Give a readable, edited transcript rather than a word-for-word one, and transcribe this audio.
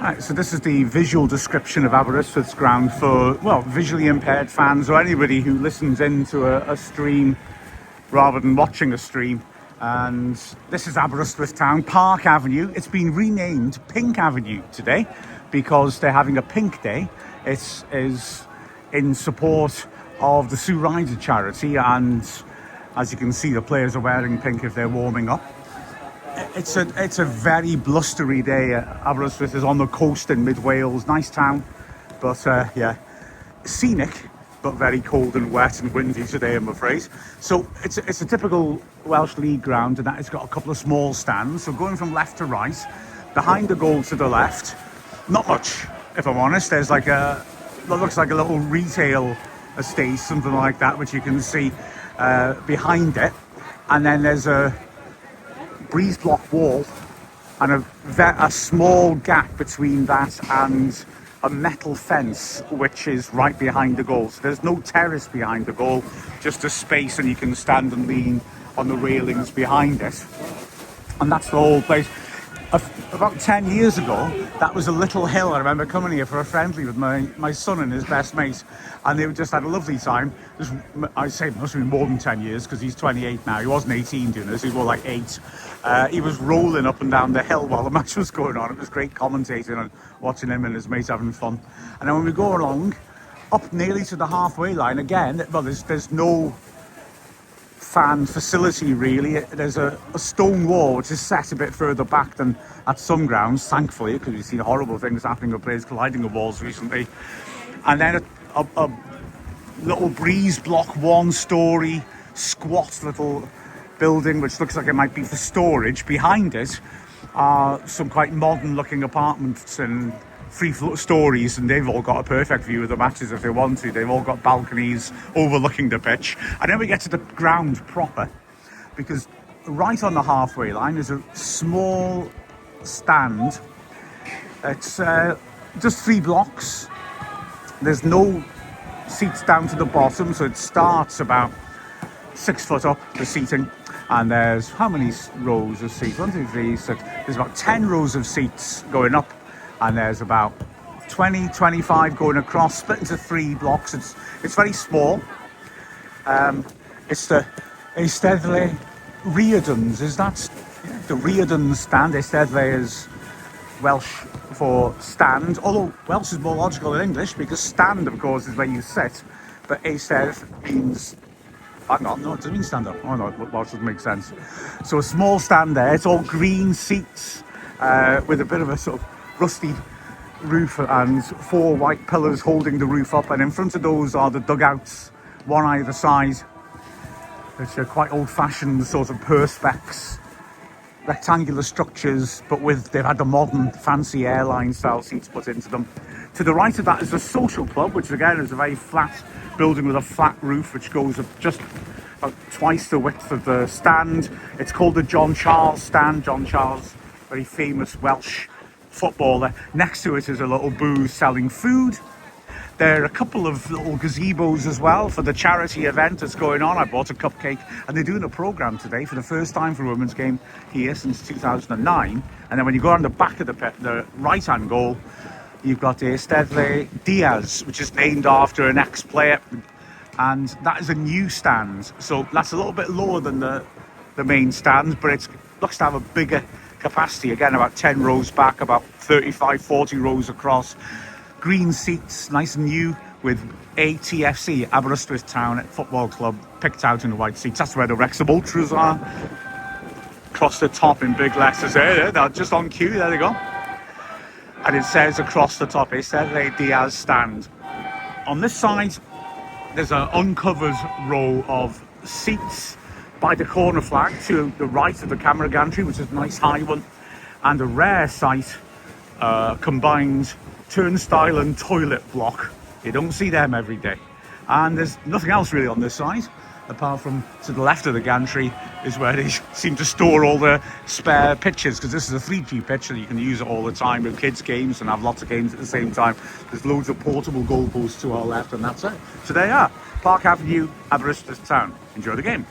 Right, so this is the visual description of Aberystwyth's ground for, well, visually impaired fans or anybody who listens into a stream rather than watching a stream. And this is Aberystwyth town, Park Avenue. It's been renamed Pink Avenue today because they're having a pink day. It is in support of the Sue Ryder charity, and as you can see, the players are wearing pink if they're warming up. It's a very blustery day. Aberystwyth is on the coast in mid Wales, nice town, but yeah, scenic, but very cold and wet and windy today, I'm afraid. So it's a typical Welsh League ground, and that it's got a couple of small stands. So going from left to right, behind the goal to the left, not much, if I'm honest. There's like that looks like a little retail estate, something like that, which you can see behind it, and then there's a breeze block wall and a small gap between that and a metal fence which is right behind the goal. So there's no terrace behind the goal, just a space, and you can stand and lean on the railings behind it, and that's the whole place. About 10 years ago, that was a little hill. I remember coming here for a friendly with my son and his best mate, and they just had a lovely time. I'd say it must have been more than 10 years because he's 28 now. He wasn't 18 doing this, he was more like 8. He was rolling up and down the hill while the match was going on. It was great commentating and watching him and his mate having fun. And then when we go along, up nearly to the halfway line, again, well, there's no fan facility really. There's a stone wall which is set a bit further back than at some grounds, thankfully, because we've seen horrible things happening with players colliding with walls recently. And then a little breeze block, 1-story squat little building which looks like it might be for storage. Behind it are some quite modern looking apartments and 3 stories, and they've all got a perfect view of the matches if they want to. They've all got balconies overlooking the pitch. And then we get to the ground proper, because right on the halfway line is a small stand. It's just 3 blocks. There's no seats down to the bottom, so it starts about 6 foot up, the seating, and there's how many rows of seats? 1, 2, 3, 6. There's about 10 rows of seats going up, and there's about 20, 25 going across, split into 3 blocks. It's very small. It's the Eisteddle Reardons. Is that the Reardon stand? Eisteddle is Welsh for stand, although Welsh is more logical than English, because stand, of course, is where you sit, but Eisteddle means, hang on, no, it doesn't mean stand up. Oh no, Welsh doesn't make sense. So a small stand there. It's all green seats with a bit of a sort of rusty roof and 4 white pillars holding the roof up, and in front of those are the dugouts, one either side, which are quite old-fashioned sort of perspex rectangular structures, but they've had the modern fancy airline style seats put into them. To the right of that is the social club, which again is a very flat building with a flat roof which goes up just about twice the width of the stand. It's called the John Charles stand. John Charles, very famous Welsh footballer. Next to it is a little booth selling food. There are a couple of little gazebos as well for the charity event that's going on. I bought a cupcake, and they're doing a programme today for the first time for a women's game here since 2009. And then when you go on the back of the right-hand goal, you've got Eisteddle Diaz, which is named after an ex-player, and that is a new stand. So that's a little bit lower than the main stand, but it looks to have a bigger capacity. Again, about 10 rows back, about 35, 40 rows across. Green seats, nice and new, with ATFC, Aberystwyth Town Football Club, picked out in the white seats. That's where the Wrexham Ultras are. Across the top in big letters there, they're just on cue, there they go. And it says across the top, Eisteddle Diaz stand. On this side, there's an uncovered row of seats by the corner flag to the right of the camera gantry, which is a nice high one, and a rare sight, combined turnstile and toilet block. You don't see them every day. And there's nothing else really on this side, apart from to the left of the gantry is where they seem to store all the spare pitches, because this is a 3G pitch and you can use it all the time with kids games and have lots of games at the same time. There's loads of portable goalposts to our left, and that's it. So there you are, Park Avenue, Aberystwyth Town. Enjoy the game.